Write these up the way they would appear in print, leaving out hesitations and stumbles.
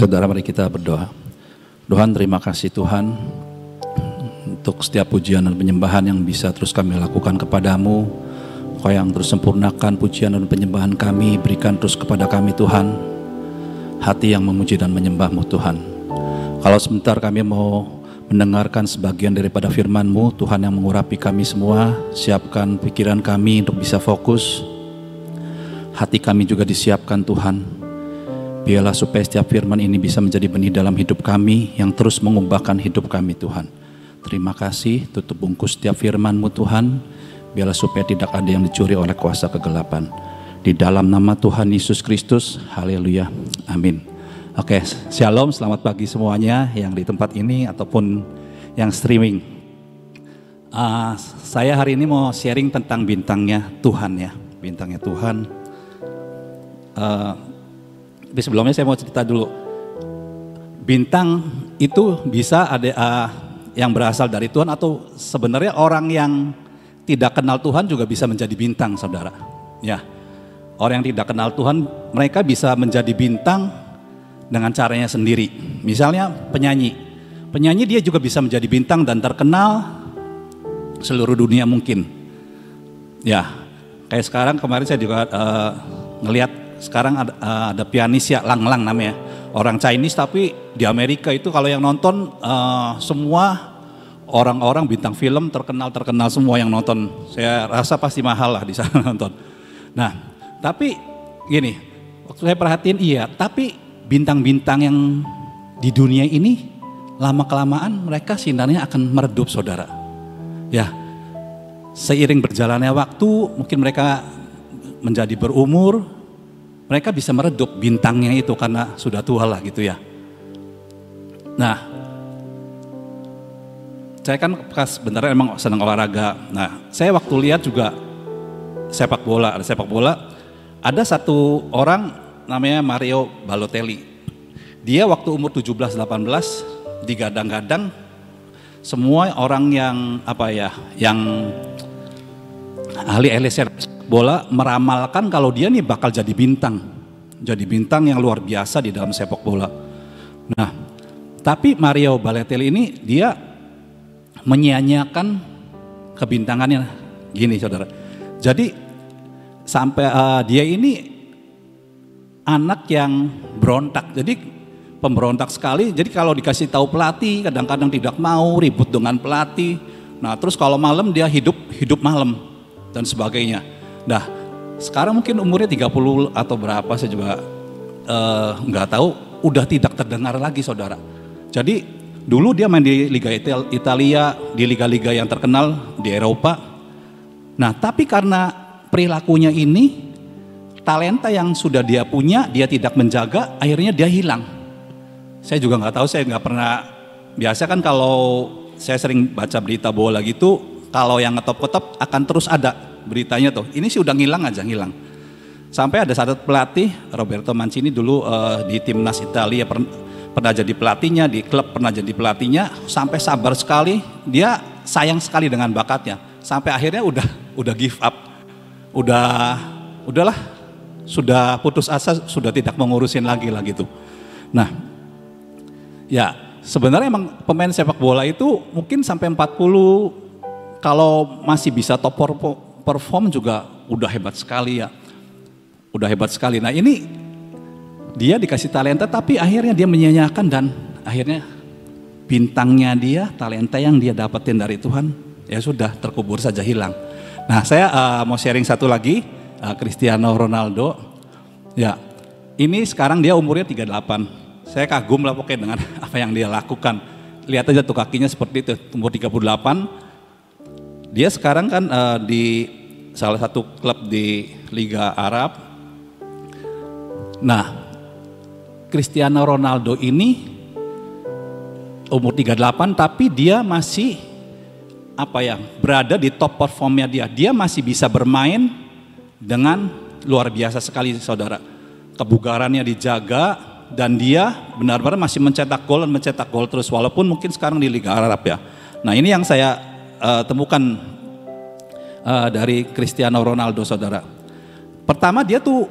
Saudara, mari kita berdoa. Tuhan, terima kasih Tuhan untuk setiap pujian dan penyembahan yang bisa terus kami lakukan kepadamu. Kau yang terus sempurnakan pujian dan penyembahan kami, berikan terus kepada kami Tuhan hati yang memuji dan menyembah-Mu Tuhan. Kalau sebentar kami mau mendengarkan sebagian daripada firman-Mu, Tuhan yang mengurapi kami semua, siapkan pikiran kami untuk bisa fokus. Hati kami juga disiapkan Tuhan. Biarlah supaya setiap firman ini bisa menjadi benih dalam hidup kami yang terus mengubahkan hidup kami Tuhan. Terima kasih, tutup bungkus setiap firman-Mu Tuhan. Biarlah supaya tidak ada yang dicuri oleh kuasa kegelapan. Di dalam nama Tuhan Yesus Kristus, haleluya, amin. Oke, shalom, selamat pagi semuanya yang di tempat ini ataupun yang streaming. Saya hari ini mau sharing tentang bintangnya Tuhan ya, bintangnya Tuhan. Tapi sebelumnya saya mau cerita dulu. Bintang itu bisa ada yang berasal dari Tuhan atau sebenarnya orang yang tidak kenal Tuhan juga bisa menjadi bintang, saudara. Ya, orang yang tidak kenal Tuhan mereka bisa menjadi bintang dengan caranya sendiri. Misalnya penyanyi dia juga bisa menjadi bintang dan terkenal seluruh dunia mungkin. Ya, kayak sekarang kemarin saya juga ngelihat. Sekarang ada pianis ya, Lang Lang namanya, orang Chinese tapi di Amerika itu kalau yang nonton semua orang-orang bintang film terkenal semua yang nonton. Saya rasa pasti mahal lah di sana nonton. Nah, tapi gini, waktu saya perhatiin tapi bintang-bintang yang di dunia ini lama kelamaan mereka sinarnya akan meredup, saudara. Ya, seiring berjalannya waktu mungkin mereka menjadi berumur. Mereka bisa meredup bintangnya itu karena sudah tua lah gitu ya. Nah, saya kan sebenarnya emang senang olahraga. Nah, saya waktu lihat juga sepak bola. Ada satu orang namanya Mario Balotelli. Dia waktu umur 17-18 digadang-gadang semua orang yang yang ahli bola meramalkan kalau dia nih bakal jadi bintang yang luar biasa di dalam sepak bola. Nah, tapi Mario Balotelli ini dia menyia-nyiakan kebintangannya gini, saudara. Jadi sampai dia ini anak yang berontak. Jadi pemberontak sekali. Jadi kalau dikasih tahu pelatih kadang-kadang tidak mau, ribut dengan pelatih. Nah, terus kalau malam dia hidup malam dan sebagainya. Nah, sekarang mungkin umurnya 30 atau berapa saya juga nggak tahu, udah tidak terdengar lagi, saudara. Jadi dulu dia main di Liga Italia, di liga-liga yang terkenal di Eropa. Nah, tapi karena perilakunya ini, talenta yang sudah dia punya, dia tidak menjaga, akhirnya dia hilang. Saya juga nggak tahu, saya nggak pernah, biasa kan kalau saya sering baca berita bola gitu, kalau yang ngetop-ngetop akan terus ada beritanya tuh, ini sih udah ngilang. Sampai ada satu pelatih, Roberto Mancini dulu di timnas Italia pernah jadi pelatihnya, di klub pernah jadi pelatihnya, sampai sabar sekali, dia sayang sekali dengan bakatnya, sampai akhirnya udah give up, udahlah, sudah putus asa, sudah tidak mengurusin lagi lah gitu. Nah, ya sebenarnya emang pemain sepak bola itu mungkin sampai 40 kalau masih bisa top perform juga udah hebat sekali ya. Udah hebat sekali. Nah, ini dia dikasih talenta tapi akhirnya dia menyia-nyiakan dan akhirnya bintangnya dia, talenta yang dia dapetin dari Tuhan ya sudah terkubur saja, hilang. Nah, saya mau sharing satu lagi, Cristiano Ronaldo. Ya, ini sekarang dia umurnya 38. Saya kagum lah pokoknya dengan apa yang dia lakukan. Lihat aja tuh kakinya seperti itu, umur 38. Dia sekarang kan di salah satu klub di Liga Arab. Nah, Cristiano Ronaldo ini umur 38 tapi dia masih berada di top performnya dia. Dia masih bisa bermain dengan luar biasa sekali, saudara. Kebugarannya dijaga dan dia benar-benar masih mencetak gol terus walaupun mungkin sekarang di Liga Arab ya. Nah, ini yang saya temukan dari Cristiano Ronaldo, saudara. Pertama dia tuh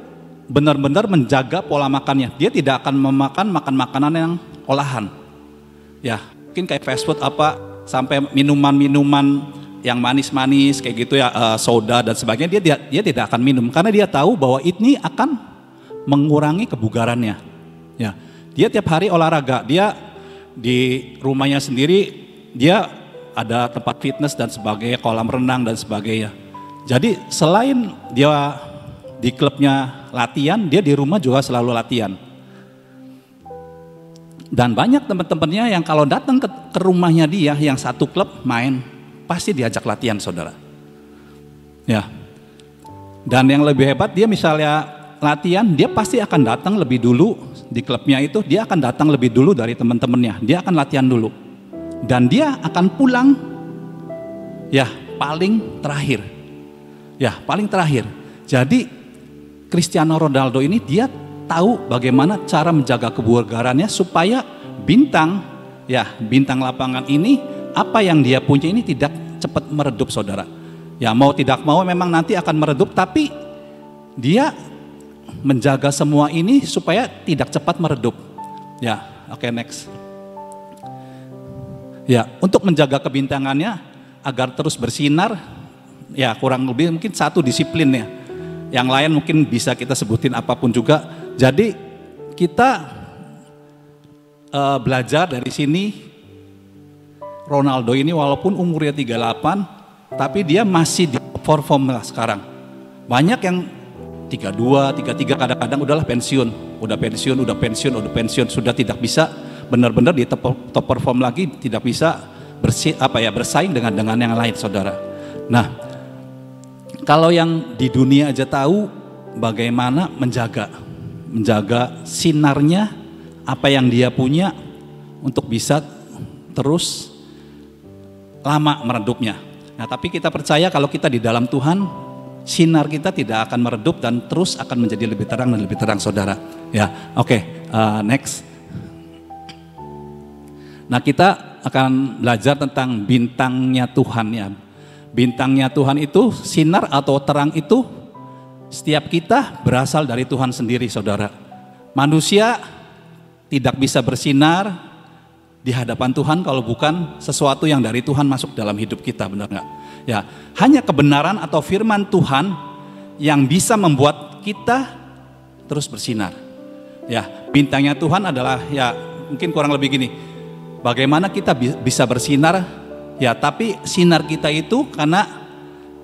benar-benar menjaga pola makannya. Dia tidak akan makan makanan yang olahan. Ya, mungkin kayak fast food apa, sampai minuman-minuman yang manis-manis kayak gitu ya, soda dan sebagainya, dia tidak akan minum karena dia tahu bahwa ini akan mengurangi kebugarannya. Ya, dia tiap hari olahraga, dia di rumahnya sendiri dia ada tempat fitness dan sebagainya, kolam renang dan sebagainya. Jadi selain dia di klubnya latihan, dia di rumah juga selalu latihan. Dan banyak teman-temannya yang kalau datang ke rumahnya dia yang satu klub main, pasti diajak latihan, saudara. Ya. Dan yang lebih hebat, dia misalnya latihan, dia pasti akan datang lebih dulu di klubnya itu, dia akan datang lebih dulu dari teman-temannya. Dia akan latihan dulu. Dan dia akan pulang ya paling terakhir. Ya, paling terakhir. Jadi Cristiano Ronaldo ini dia tahu bagaimana cara menjaga kebugarannya supaya bintang lapangan ini, apa yang dia punya ini tidak cepat meredup, saudara. Ya, mau tidak mau memang nanti akan meredup, tapi dia menjaga semua ini supaya tidak cepat meredup. Ya, oke, next. Ya, untuk menjaga kebintangannya agar terus bersinar, ya kurang lebih mungkin satu disiplin ya. Yang lain mungkin bisa kita sebutin apapun juga. Jadi kita belajar dari sini, Ronaldo ini walaupun umurnya 38, tapi dia masih di perform lah sekarang. Banyak yang 32, 33 kadang-kadang udahlah pensiun, udah pensiun, sudah tidak bisa benar-benar di top perform lagi, tidak bisa bersaing dengan yang lain, saudara. Nah, kalau yang di dunia aja tahu bagaimana menjaga sinarnya, apa yang dia punya untuk bisa terus lama meredupnya. Nah, tapi kita percaya kalau kita di dalam Tuhan, sinar kita tidak akan meredup dan terus akan menjadi lebih terang dan lebih terang, saudara. Ya, oke, next. Nah, kita akan belajar tentang bintangnya Tuhan ya. Bintangnya Tuhan itu, sinar atau terang itu, setiap kita berasal dari Tuhan sendiri, saudara. Manusia tidak bisa bersinar di hadapan Tuhan kalau bukan sesuatu yang dari Tuhan masuk dalam hidup kita, benar nggak? Ya, hanya kebenaran atau firman Tuhan yang bisa membuat kita terus bersinar. Ya, bintangnya Tuhan adalah ya mungkin kurang lebih gini. Bagaimana kita bisa bersinar? Ya, tapi sinar kita itu karena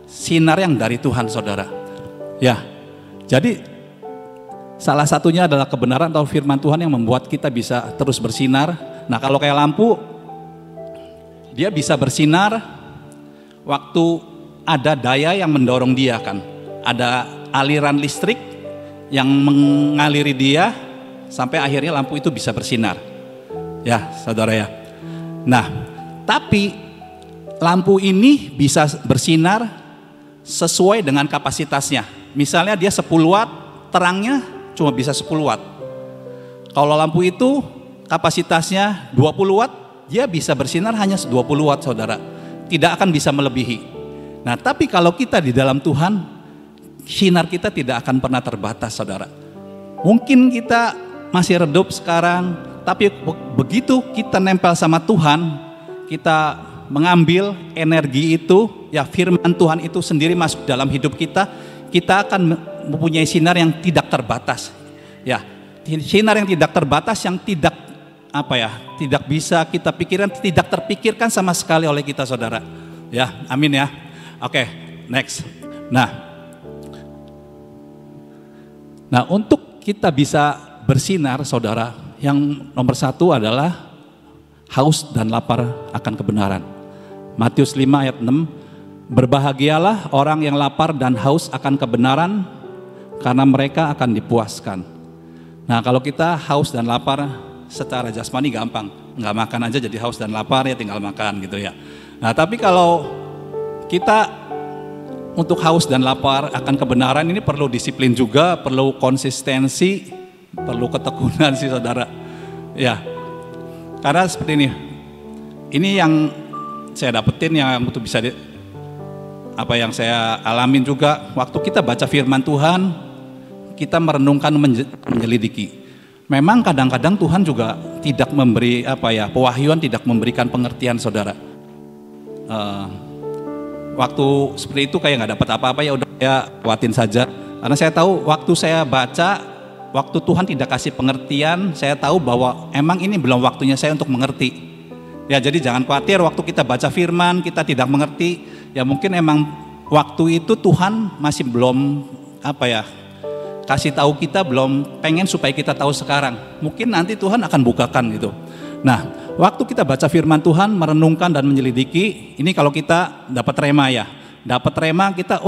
sinar yang dari Tuhan, saudara. Ya, jadi salah satunya adalah kebenaran atau firman Tuhan yang membuat kita bisa terus bersinar. Nah, kalau kayak lampu, dia bisa bersinar waktu ada daya yang mendorong dia kan. Ada aliran listrik yang mengaliri dia sampai akhirnya lampu itu bisa bersinar. Ya, saudara ya. Nah, tapi lampu ini bisa bersinar sesuai dengan kapasitasnya. Misalnya dia 10 watt, terangnya cuma bisa 10 watt. Kalau lampu itu kapasitasnya 20 watt, dia bisa bersinar hanya 20 watt, saudara. Tidak akan bisa melebihi. Nah, tapi kalau kita di dalam Tuhan, sinar kita tidak akan pernah terbatas, saudara. Mungkin kita masih redup sekarang, tapi begitu kita nempel sama Tuhan, kita mengambil energi itu, ya firman Tuhan itu sendiri masuk dalam hidup kita, kita akan mempunyai sinar yang tidak terbatas. Ya, sinar yang tidak terbatas, yang tidak tidak bisa kita pikirkan, tidak terpikirkan sama sekali oleh kita, saudara. Ya, amin ya. Oke, next. Nah, untuk kita bisa bersinar, saudara, yang nomor satu adalah haus dan lapar akan kebenaran. Matius 5 ayat 6, berbahagialah orang yang lapar dan haus akan kebenaran, karena mereka akan dipuaskan. Nah, kalau kita haus dan lapar secara jasmani gampang, nggak makan aja jadi haus dan lapar, ya tinggal makan gitu ya. Nah, tapi kalau kita untuk haus dan lapar akan kebenaran ini perlu disiplin juga, perlu konsistensi, perlu ketekunan sih, saudara. Ya, karena seperti ini yang saya dapetin, yang untuk bisa apa yang saya alamin juga waktu kita baca firman Tuhan, kita merenungkan, menyelidiki. Memang kadang-kadang Tuhan juga tidak memberi pewahyuan, tidak memberikan pengertian, saudara. Waktu seperti itu kayak nggak dapat apa-apa, ya udah ya kuatin saja. Karena saya tahu waktu saya baca, waktu Tuhan tidak kasih pengertian, saya tahu bahwa emang ini belum waktunya saya untuk mengerti. Ya jadi jangan khawatir waktu kita baca firman kita tidak mengerti, ya mungkin emang waktu itu Tuhan masih belum kasih tahu kita, belum pengen supaya kita tahu sekarang. Mungkin nanti Tuhan akan bukakan gitu. Nah, waktu kita baca firman Tuhan, merenungkan dan menyelidiki, ini kalau kita dapat rema ya. Dapat rema kita,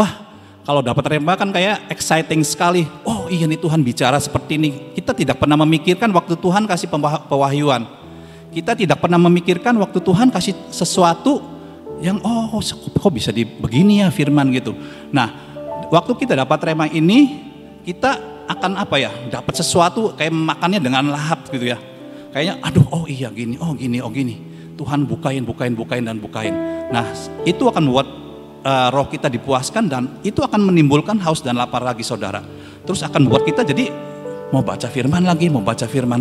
kalau dapat rema kan kayak exciting sekali. Oh iya nih Tuhan bicara seperti ini. Kita tidak pernah memikirkan waktu Tuhan kasih pewahyuan. Kita tidak pernah memikirkan waktu Tuhan kasih sesuatu yang kok bisa begini ya firman gitu. Nah, waktu kita dapat rema ini, kita akan dapat sesuatu kayak makannya dengan lahap gitu ya. Kayaknya gini. Tuhan bukain. Nah, itu akan membuat roh kita dipuaskan dan itu akan menimbulkan haus dan lapar lagi, saudara. Terus akan membuat kita jadi mau baca firman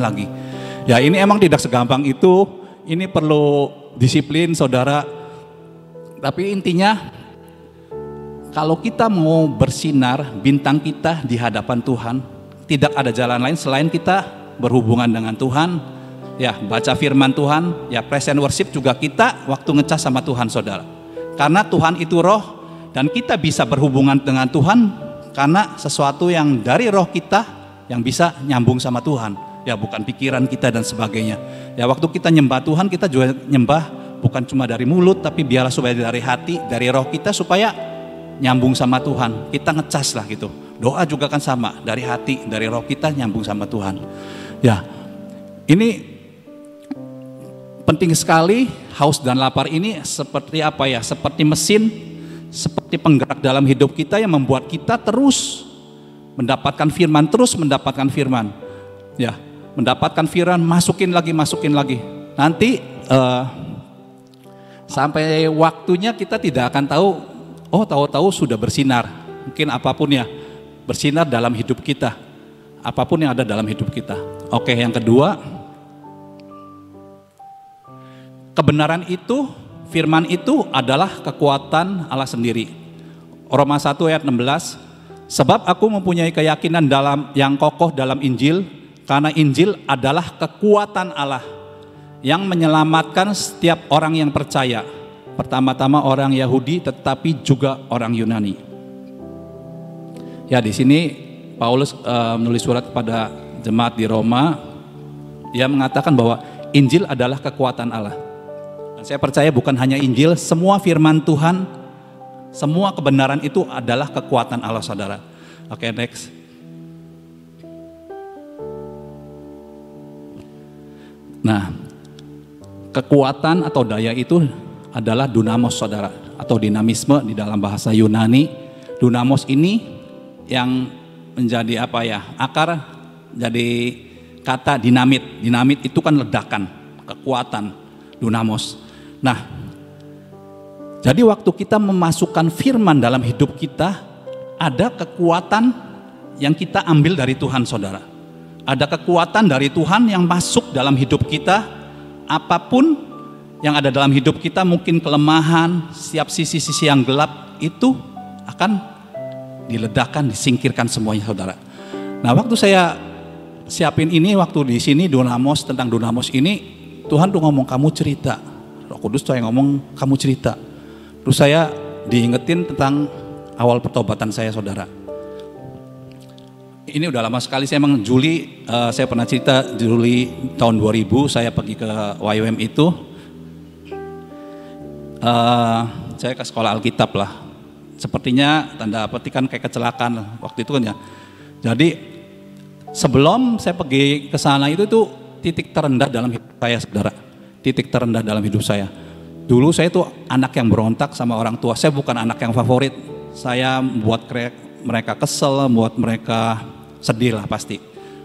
lagi. Ya ini emang tidak segampang itu. Ini perlu disiplin, saudara. Tapi intinya, kalau kita mau bersinar bintang kita di hadapan Tuhan, tidak ada jalan lain selain kita berhubungan dengan Tuhan, ya baca firman Tuhan, ya praise and worship juga kita waktu ngecas sama Tuhan, saudara. Karena Tuhan itu roh dan kita bisa berhubungan dengan Tuhan karena sesuatu yang dari roh kita yang bisa nyambung sama Tuhan, ya bukan pikiran kita dan sebagainya. Ya waktu kita nyembah Tuhan, kita juga nyembah bukan cuma dari mulut, tapi biarlah supaya dari hati, dari roh kita supaya nyambung sama Tuhan, kita ngecas lah gitu. Doa juga kan sama, dari hati, dari roh kita nyambung sama Tuhan. Ya, ini penting sekali. Haus dan lapar ini seperti seperti mesin, seperti penggerak dalam hidup kita yang membuat kita terus mendapatkan firman, Ya, mendapatkan firman, masukin lagi. Nanti sampai waktunya kita tidak akan tahu. Tahu-tahu sudah bersinar, mungkin apapun ya, bersinar dalam hidup kita, apapun yang ada dalam hidup kita. Oke, yang kedua, kebenaran itu, firman itu adalah kekuatan Allah sendiri. Roma 1 ayat 16, sebab aku mempunyai keyakinan yang kokoh dalam Injil, karena Injil adalah kekuatan Allah yang menyelamatkan setiap orang yang percaya. Pertama-tama orang Yahudi, tetapi juga orang Yunani. Ya, di sini Paulus menulis surat kepada jemaat di Roma. Dia mengatakan bahwa Injil adalah kekuatan Allah. Dan saya percaya bukan hanya Injil, semua firman Tuhan, semua kebenaran itu adalah kekuatan Allah, saudara. Oke, next. Nah, kekuatan atau daya itu adalah dunamos, saudara, atau dinamisme di dalam bahasa Yunani. Dunamos ini yang menjadi akar jadi kata dinamit. Dinamit itu kan ledakan, kekuatan, dunamos. Nah, jadi waktu kita memasukkan firman dalam hidup kita, ada kekuatan yang kita ambil dari Tuhan, saudara. Ada kekuatan dari Tuhan yang masuk dalam hidup kita. Apapun yang ada dalam hidup kita, mungkin kelemahan, setiap sisi-sisi yang gelap itu akan diledakkan, disingkirkan semuanya, saudara. Nah, waktu saya siapin ini, waktu di sini dunamos, tentang dunamos ini, Tuhan tuh ngomong kamu cerita. Roh Kudus tuh yang ngomong kamu cerita. Terus saya diingetin tentang awal pertobatan saya, saudara. Ini udah lama sekali, saya emang Juli, saya pernah cerita Juli tahun 2000 saya pergi ke YWM itu. Saya ke sekolah Alkitab lah. Sepertinya tanda petikan kayak kecelakaan waktu itu kan ya. Jadi sebelum saya pergi ke sana itu tuh titik terendah dalam hidup saya, saudara. Titik terendah dalam hidup saya. Dulu saya tuh anak yang berontak sama orang tua. Saya bukan anak yang favorit. Saya membuat mereka kesel, membuat mereka sedih lah pasti.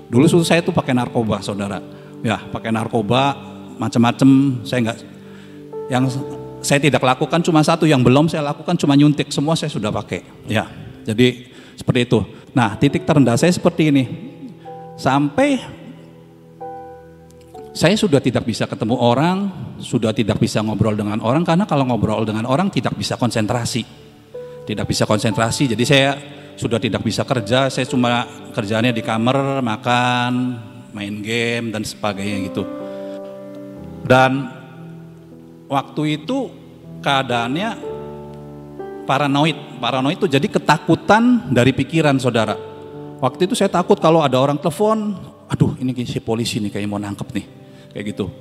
Dulu saya tuh pakai narkoba, saudara. Ya, pakai narkoba macam-macam. Saya tidak lakukan cuma satu, yang belum saya lakukan cuma nyuntik, semua saya sudah pakai. Ya, jadi seperti itu. Nah, titik terendah saya seperti ini. Sampai saya sudah tidak bisa ketemu orang, sudah tidak bisa ngobrol dengan orang, karena kalau ngobrol dengan orang tidak bisa konsentrasi. Tidak bisa konsentrasi, jadi saya sudah tidak bisa kerja, saya cuma kerjaannya di kamar, makan, main game, dan sebagainya gitu. Dan waktu itu keadaannya paranoid itu jadi ketakutan dari pikiran, saudara. Waktu itu saya takut kalau ada orang telepon, aduh ini si polisi nih kayak mau nangkep nih, kayak gitu.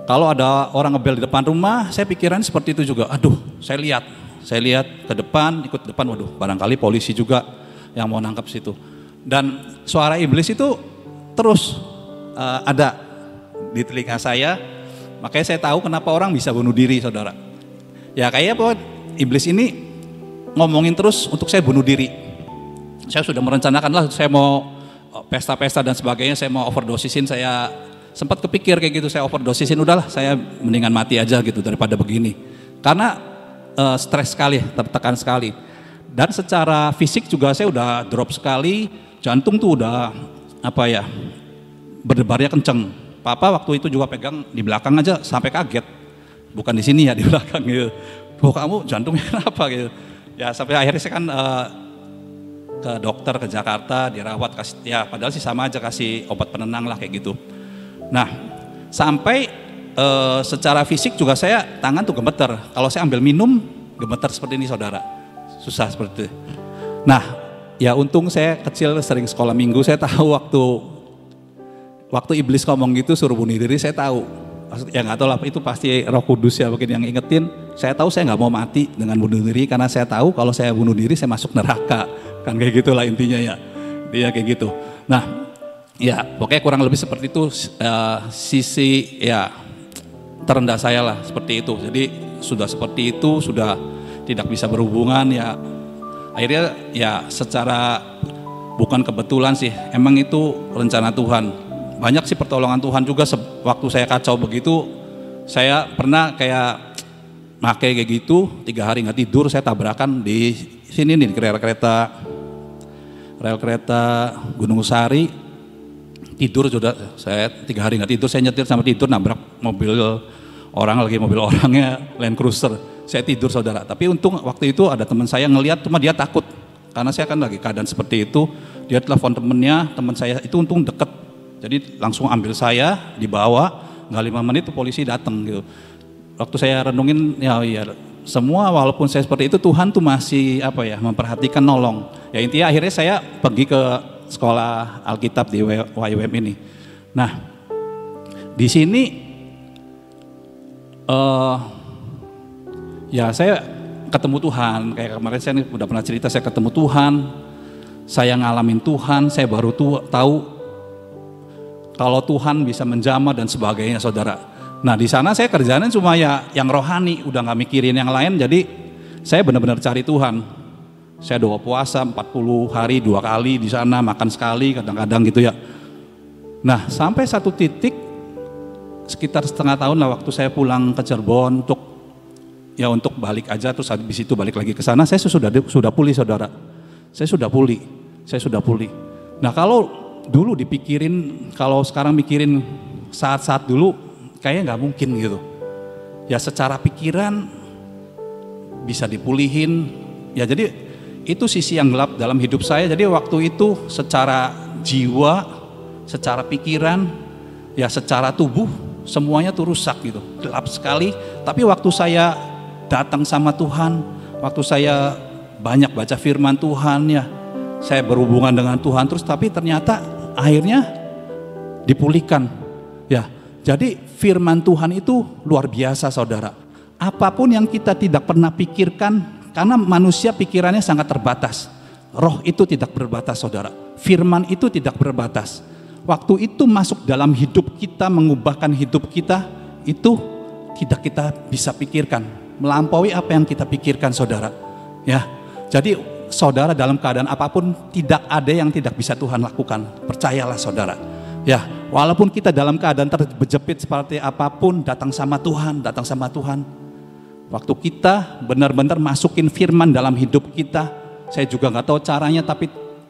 Kalau ada orang ngebel di depan rumah, saya pikiran seperti itu juga. Aduh, saya lihat ke depan, ikut depan, waduh barangkali polisi juga yang mau nangkep situ. Dan suara iblis itu terus ada di telinga saya, makanya saya tahu kenapa orang bisa bunuh diri, saudara. Ya kayaknya bahwa iblis ini ngomongin terus untuk saya bunuh diri. Saya sudah merencanakan lah, saya mau pesta-pesta dan sebagainya, saya mau overdosisin, saya sempat kepikir kayak gitu, saya overdosisin, udahlah saya mendingan mati aja gitu daripada begini. Karena stres sekali, tertekan sekali. Dan secara fisik juga saya udah drop sekali, jantung tuh udah berdebarnya kenceng. Papa waktu itu juga pegang di belakang aja sampai kaget, bukan di sini ya, di belakang gitu. Oh kamu jantungnya kenapa gitu. Ya sampai akhirnya saya kan ke dokter ke Jakarta, dirawat, kasih ya padahal sih sama aja, kasih obat penenang lah kayak gitu. Nah sampai secara fisik juga saya tangan tuh gemeter. Kalau saya ambil minum gemeter seperti ini, saudara. Susah seperti itu. Nah ya untung saya kecil sering sekolah minggu, saya tahu waktu iblis ngomong gitu suruh bunuh diri, saya tahu. Ya nggak tahu lah, itu pasti Roh Kudus ya mungkin yang ingetin. Saya tahu saya nggak mau mati dengan bunuh diri, karena saya tahu kalau saya bunuh diri saya masuk neraka, kan kayak gitulah intinya ya. Dia kayak gitu. Nah ya pokoknya kurang lebih seperti itu sisi ya terendah saya lah, seperti itu. Jadi sudah seperti itu, sudah tidak bisa berhubungan ya. Akhirnya ya secara bukan kebetulan sih, emang itu rencana Tuhan. Banyak sih pertolongan Tuhan juga. Waktu saya kacau begitu, saya pernah kayak pakai kayak gitu, 3 hari nggak tidur, saya tabrakan di sini nih, rel kereta Gunung Sari. Tidur sudah, saya 3 hari nggak tidur, saya nyetir sama tidur, nabrak mobil orangnya Land Cruiser. Saya tidur, saudara. Tapi untung waktu itu ada teman saya ngelihat, cuma dia takut karena saya kan lagi keadaan seperti itu. Dia telepon teman saya itu untung deket, jadi langsung ambil saya, dibawa, nggak 5 menit tuh polisi datang gitu. Waktu saya renungin, ya semua walaupun saya seperti itu, Tuhan tuh masih memperhatikan, nolong. Ya intinya akhirnya saya pergi ke sekolah Alkitab di YWM ini. Nah di sini ya saya ketemu Tuhan, kayak kemarin saya udah pernah cerita, saya ketemu Tuhan, saya ngalamin Tuhan, saya baru tahu kalau Tuhan bisa menjamah dan sebagainya, saudara. Nah di sana saya kerjanya cuma ya yang rohani, udah nggak mikirin yang lain, jadi saya benar-benar cari Tuhan. Saya doa puasa 40 hari 2 kali di sana, makan sekali kadang-kadang gitu ya. Nah sampai satu titik sekitar setengah tahun lah, waktu saya pulang ke Cirebon untuk balik aja, terus habis itu balik lagi ke sana, saya sudah pulih, saudara. Saya sudah pulih. Nah kalau dulu dipikirin, kalau sekarang mikirin saat-saat dulu kayaknya nggak mungkin gitu. Ya secara pikiran bisa dipulihin. Ya jadi itu sisi yang gelap dalam hidup saya. Jadi waktu itu secara jiwa, secara pikiran, ya secara tubuh semuanya tuh rusak gitu, gelap sekali. Tapi waktu saya datang sama Tuhan, waktu saya banyak baca firman Tuhan ya, saya berhubungan dengan Tuhan terus, tapi ternyata akhirnya dipulihkan. Ya, jadi firman Tuhan itu luar biasa, saudara. Apapun yang kita tidak pernah pikirkan, karena manusia pikirannya sangat terbatas. Roh itu tidak berbatas, saudara. Firman itu tidak berbatas. Waktu itu masuk dalam hidup kita, mengubahkan hidup kita, itu tidak kita bisa pikirkan. Melampaui apa yang kita pikirkan, saudara. Ya, jadi saudara dalam keadaan apapun, tidak ada yang tidak bisa Tuhan lakukan. Percayalah, saudara. Ya, walaupun kita dalam keadaan terjepit seperti apapun, datang sama Tuhan. Waktu kita benar-benar masukin firman dalam hidup kita, saya juga nggak tahu caranya, tapi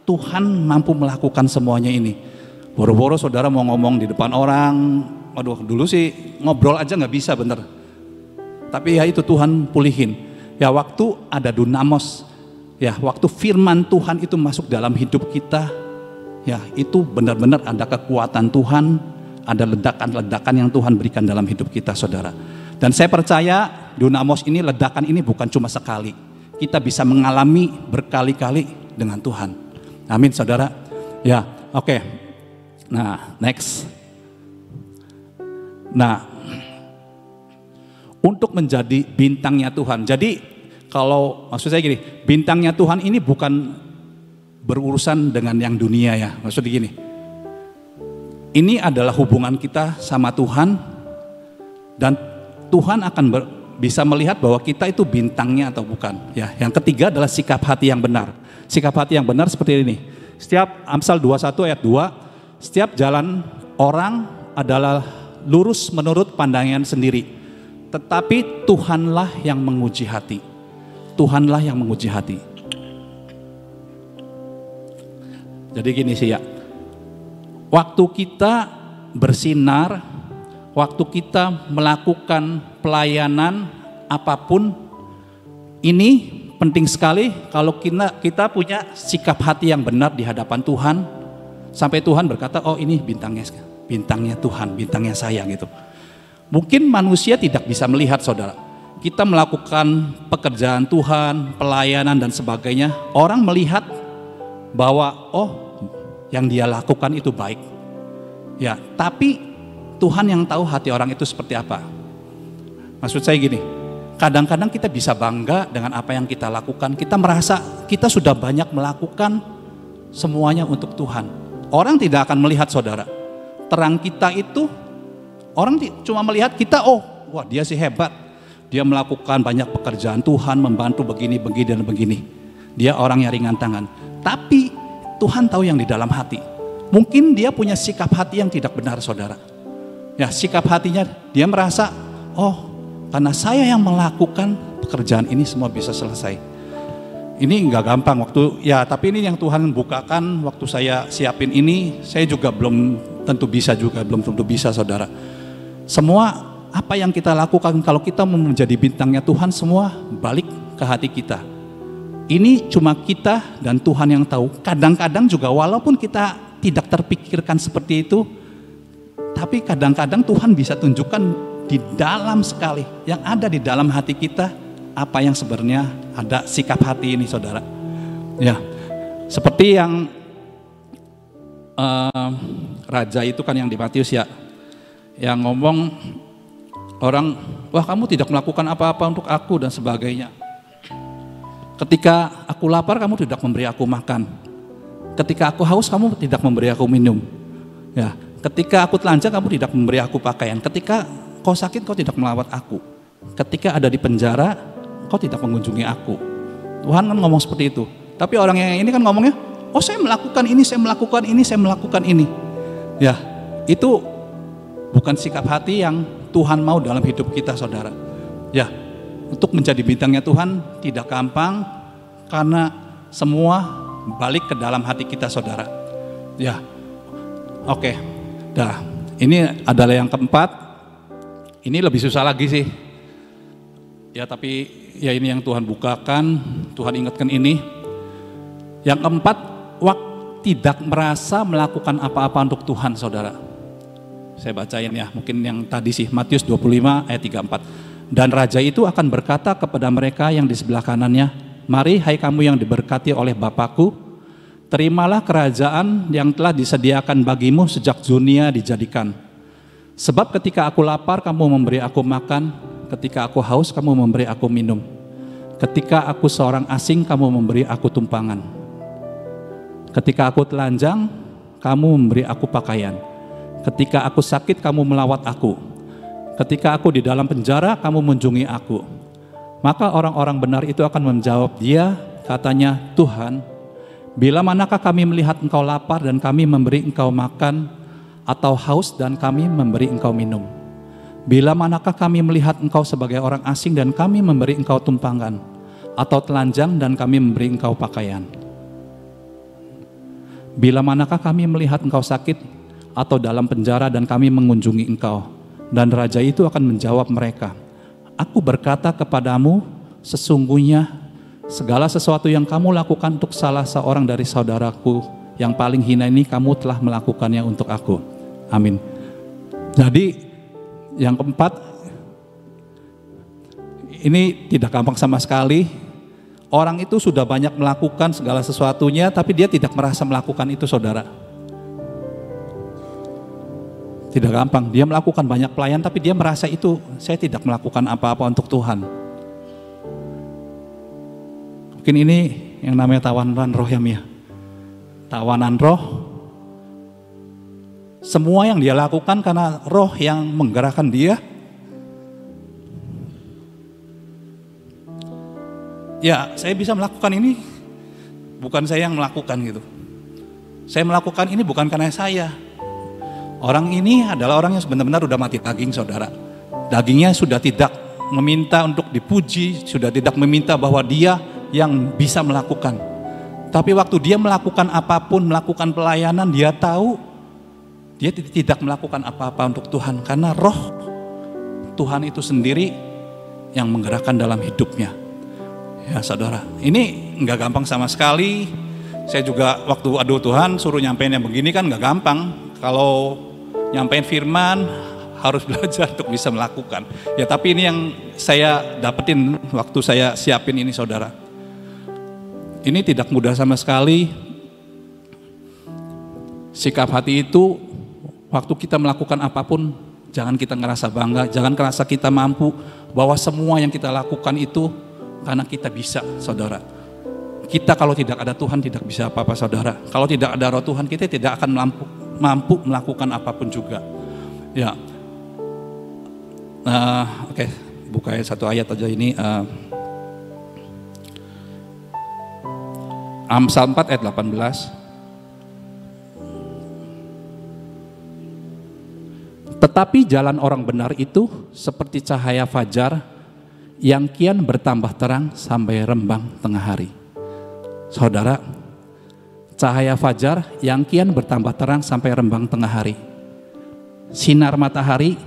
Tuhan mampu melakukan semuanya ini. Boro-boro saudara mau ngomong di depan orang, aduh dulu sih ngobrol aja nggak bisa bener. Tapi ya itu Tuhan pulihin. Ya waktu ada dunamos, ya waktu firman Tuhan itu masuk dalam hidup kita, ya itu benar-benar ada kekuatan Tuhan, ada ledakan-ledakan yang Tuhan berikan dalam hidup kita saudara. Dan saya percaya dunamos ini, ledakan ini bukan cuma sekali. Kita bisa mengalami berkali-kali dengan Tuhan. Amin saudara. Ya oke. Nah next. Nah untuk menjadi bintangnya Tuhan. Jadi kalau maksud saya gini, bintangnya Tuhan ini bukan berurusan dengan yang dunia ya. Maksudnya gini, ini adalah hubungan kita sama Tuhan dan Tuhan akan bisa melihat bahwa kita itu bintangnya atau bukan. Ya, yang ketiga adalah sikap hati yang benar. Sikap hati yang benar seperti ini. Setiap Amsal 21 ayat 2, setiap jalan orang adalah lurus menurut pandangan sendiri. Tetapi Tuhanlah yang menguji hati. Tuhanlah yang menguji hati. Jadi gini sih ya. Waktu kita bersinar, waktu kita melakukan pelayanan apapun, ini penting sekali kalau kita punya sikap hati yang benar di hadapan Tuhan. Sampai Tuhan berkata, oh ini bintangnya Tuhan, bintangnya saya gitu. Mungkin manusia tidak bisa melihat saudara. Kita melakukan pekerjaan Tuhan, pelayanan dan sebagainya. Orang melihat bahwa oh yang dia lakukan itu baik. Ya, tapi Tuhan yang tahu hati orang itu seperti apa. Maksud saya gini, kadang-kadang kita bisa bangga dengan apa yang kita lakukan. Kita merasa kita sudah banyak melakukan semuanya untuk Tuhan. Orang tidak akan melihat saudara. Terang kita itu, orang cuma melihat kita, oh wah dia sih hebat. Dia melakukan banyak pekerjaan Tuhan, membantu begini, dan begini. Dia orang yang ringan tangan. Tapi Tuhan tahu yang di dalam hati. Mungkin dia punya sikap hati yang tidak benar saudara. Ya sikap hatinya dia merasa, oh karena saya yang melakukan pekerjaan ini semua bisa selesai. Ini nggak gampang tapi ini yang Tuhan bukakan waktu saya siapin ini, saya juga belum tentu bisa saudara. Semua apa yang kita lakukan kalau kita mau menjadi bintangnya Tuhan semua balik ke hati kita. Ini cuma kita dan Tuhan yang tahu. Kadang-kadang juga walaupun kita tidak terpikirkan seperti itu, tapi kadang-kadang Tuhan bisa tunjukkan di dalam sekali, yang ada di dalam hati kita, apa yang sebenarnya ada sikap hati ini saudara. Ya, seperti yang raja itu kan yang di Matius ya, yang ngomong orang, wah kamu tidak melakukan apa-apa untuk aku dan sebagainya. Ketika aku lapar kamu tidak memberi aku makan. Ketika aku haus kamu tidak memberi aku minum. Ya, ketika aku telanjang kamu tidak memberi aku pakaian. Ketika kau sakit kau tidak melawat aku. Ketika ada di penjara kau tidak mengunjungi aku. Tuhan kan ngomong seperti itu. Tapi orang yang ini kan ngomongnya, oh saya melakukan ini, saya melakukan ini, saya melakukan ini. Ya, itu bukan sikap hati yang Tuhan mau dalam hidup kita saudara. Ya, untuk menjadi bintangnya Tuhan tidak gampang karena semua balik ke dalam hati kita saudara. Ya, oke. Dah, ini adalah yang keempat. Ini lebih susah lagi sih. Ya tapi ya ini yang Tuhan bukakan, Tuhan ingatkan ini. Yang keempat, tidak merasa melakukan apa-apa untuk Tuhan saudara. Saya bacain ya, mungkin yang tadi sih, Matius 25 ayat 34. Dan raja itu akan berkata kepada mereka yang di sebelah kanannya, mari hai kamu yang diberkati oleh Bapakku, terimalah kerajaan yang telah disediakan bagimu sejak dunia dijadikan. Sebab ketika aku lapar kamu memberi aku makan, ketika aku haus kamu memberi aku minum, ketika aku seorang asing kamu memberi aku tumpangan, ketika aku telanjang kamu memberi aku pakaian, ketika aku sakit kamu melawat aku, ketika aku di dalam penjara kamu mengunjungi aku. Maka orang-orang benar itu akan menjawab dia, katanya, Tuhan, bila manakah kami melihat engkau lapar dan kami memberi engkau makan, atau haus dan kami memberi engkau minum? Bila manakah kami melihat engkau sebagai orang asing dan kami memberi engkau tumpangan, atau telanjang dan kami memberi engkau pakaian? Bila manakah kami melihat engkau sakit atau dalam penjara dan kami mengunjungi engkau? Dan raja itu akan menjawab mereka, aku berkata kepadamu, sesungguhnya segala sesuatu yang kamu lakukan untuk salah seorang dari saudaraku yang paling hina ini, kamu telah melakukannya untuk aku. Amin. Jadi yang keempat, ini tidak gampang sama sekali. Orang itu sudah banyak melakukan segala sesuatunya, tapi dia tidak merasa melakukan itu, saudara. Tidak gampang, dia melakukan banyak pelayan, tapi dia merasa itu, saya tidak melakukan apa-apa untuk Tuhan. Mungkin ini yang namanya tawanan roh, ya Mia. Tawanan roh. Semua yang dia lakukan karena roh yang menggerakkan dia. Ya, saya bisa melakukan ini, bukan saya yang melakukan gitu. Saya melakukan ini bukan karena saya. Orang ini adalah orang yang benar-benar sudah mati daging, saudara. Dagingnya sudah tidak meminta untuk dipuji, sudah tidak meminta bahwa dia yang bisa melakukan. Tapi waktu dia melakukan apapun, melakukan pelayanan, dia tahu dia tidak melakukan apa-apa untuk Tuhan. Karena roh Tuhan itu sendiri yang menggerakkan dalam hidupnya. Ya saudara, ini nggak gampang sama sekali. Saya juga waktu aduh Tuhan suruh nyampein yang begini kan nggak gampang. Kalau nyampein firman harus belajar untuk bisa melakukan. Ya tapi ini yang saya dapetin waktu saya siapin ini, saudara. Ini tidak mudah sama sekali. Sikap hati itu waktu kita melakukan apapun, jangan kita ngerasa bangga, jangan ngerasa kita mampu, bahwa semua yang kita lakukan itu karena kita bisa, saudara. Kita kalau tidak ada Tuhan tidak bisa apa-apa, saudara. Kalau tidak ada roh Tuhan, kita tidak akan mampu melakukan apapun juga. Ya, oke, buka satu ayat aja ini. Amsal 4 ayat 18. Tetapi jalan orang benar itu seperti cahaya fajar yang kian bertambah terang sampai rembang tengah hari. Saudara, cahaya fajar yang kian bertambah terang sampai rembang tengah hari. Sinar matahari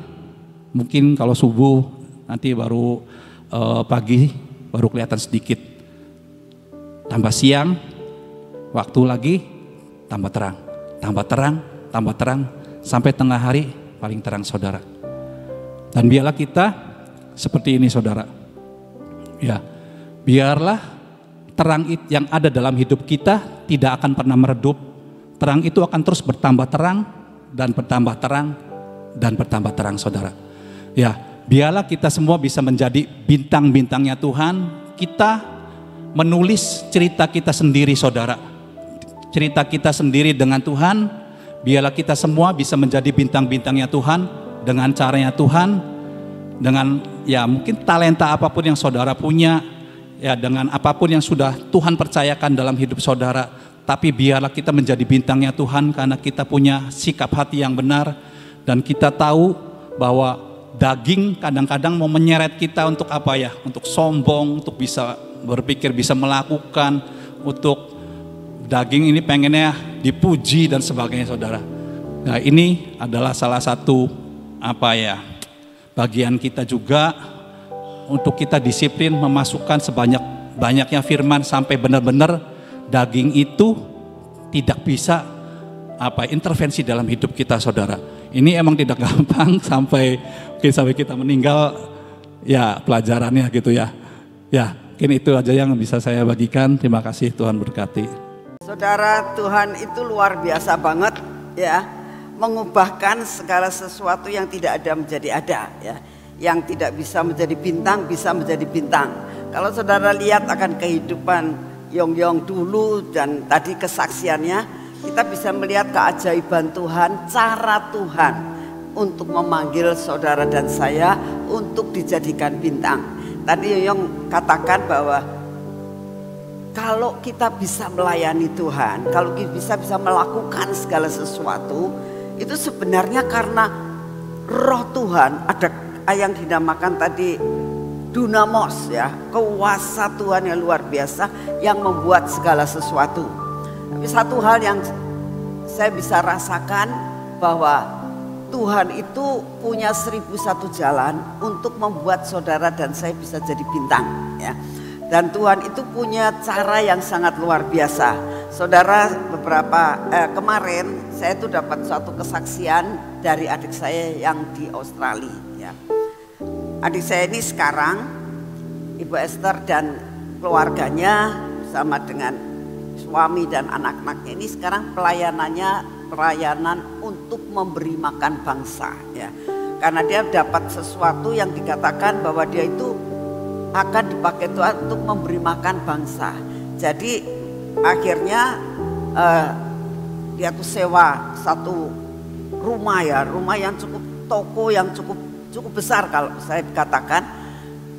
mungkin kalau subuh nanti baru pagi baru kelihatan sedikit. Tambah siang, waktu lagi tambah terang, tambah terang, tambah terang sampai tengah hari paling terang, saudara. Dan biarlah kita seperti ini, saudara. Ya, biarlah terang yang ada dalam hidup kita tidak akan pernah meredup. Terang itu akan terus bertambah terang dan bertambah terang dan bertambah terang, saudara. Ya, biarlah kita semua bisa menjadi bintang-bintangnya Tuhan. Kita menulis cerita kita sendiri, saudara. Cerita kita sendiri dengan Tuhan. Biarlah kita semua bisa menjadi bintang-bintangnya Tuhan dengan caranya Tuhan, dengan ya mungkin talenta apapun yang saudara punya, ya dengan apapun yang sudah Tuhan percayakan dalam hidup saudara. Tapi biarlah kita menjadi bintangnya Tuhan karena kita punya sikap hati yang benar dan kita tahu bahwa daging kadang-kadang mau menyeret kita untuk apa ya? Untuk sombong, untuk bisa berpikir bisa melakukan, untuk daging ini pengennya dipuji dan sebagainya, saudara. Nah, ini adalah salah satu apa ya? Bagian kita juga untuk kita disiplin memasukkan sebanyak-banyaknya firman sampai benar-benar daging itu tidak bisa intervensi dalam hidup kita, saudara. Ini emang tidak gampang sampai kita meninggal ya pelajarannya gitu ya. Ya, mungkin itu aja yang bisa saya bagikan. Terima kasih, Tuhan berkati. Saudara, Tuhan itu luar biasa banget ya, mengubahkan segala sesuatu yang tidak ada menjadi ada ya. Yang tidak bisa menjadi bintang bisa menjadi bintang. Kalau saudara lihat akan kehidupan Yong dulu dan tadi kesaksiannya, kita bisa melihat keajaiban Tuhan, cara Tuhan untuk memanggil saudara dan saya untuk dijadikan bintang. Tadi Yong katakan bahwa kalau kita bisa melayani Tuhan, kalau kita bisa melakukan segala sesuatu, itu sebenarnya karena roh Tuhan, ada yang dinamakan tadi dunamos ya, kuasa Tuhan yang luar biasa yang membuat segala sesuatu. Tapi satu hal yang saya bisa rasakan bahwa Tuhan itu punya 1001 jalan untuk membuat saudara dan saya bisa jadi bintang, ya. Dan Tuhan itu punya cara yang sangat luar biasa. Saudara, kemarin saya itu dapat suatu kesaksian dari adik saya yang di Australia, ya. Adik saya ini sekarang, Ibu Esther dan keluarganya bersama dengan suami dan anak-anaknya ini sekarang pelayanan untuk memberi makan bangsa, ya. Karena dia dapat sesuatu yang dikatakan bahwa dia itu akan dipakai Tuhan untuk memberi makan bangsa. Jadi akhirnya dia tuh sewa satu rumah, ya, rumah yang cukup, toko yang cukup besar kalau saya katakan.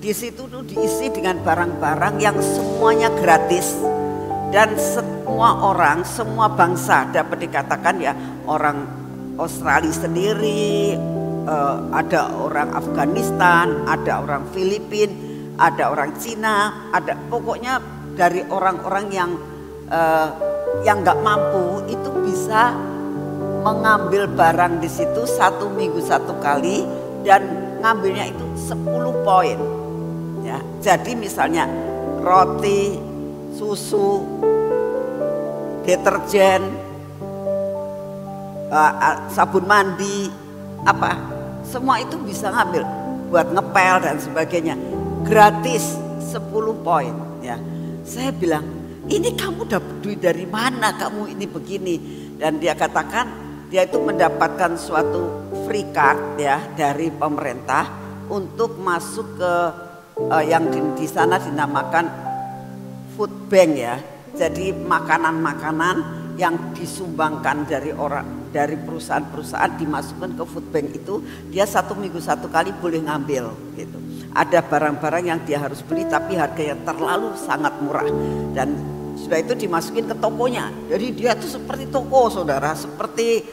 Di situ tuh diisi dengan barang-barang yang semuanya gratis. Dan semua orang, semua bangsa dapat dikatakan, ya, orang Australia sendiri, ada orang Afghanistan, ada orang Filipina, ada orang Cina, ada pokoknya dari orang-orang yang nggak mampu itu bisa mengambil barang di situ 1 minggu 1 kali dan ngambilnya itu 10 poin. Ya, jadi misalnya roti, susu, deterjen, sabun mandi, semua itu bisa ngambil buat ngepel dan sebagainya, gratis 10 poin, ya. Saya bilang, ini kamu dapat duit dari mana, kamu ini begini? Dan dia katakan dia itu mendapatkan suatu free card, ya, dari pemerintah untuk masuk ke yang di sana dinamakan food bank, ya. Jadi makanan-makanan yang disumbangkan dari perusahaan-perusahaan dimasukkan ke food bank itu, dia 1 minggu 1 kali boleh ngambil, gitu. Ada barang-barang yang dia harus beli tapi harganya terlalu sangat murah, dan sudah itu dimasukin ke tokonya. Jadi dia tuh seperti toko, saudara, seperti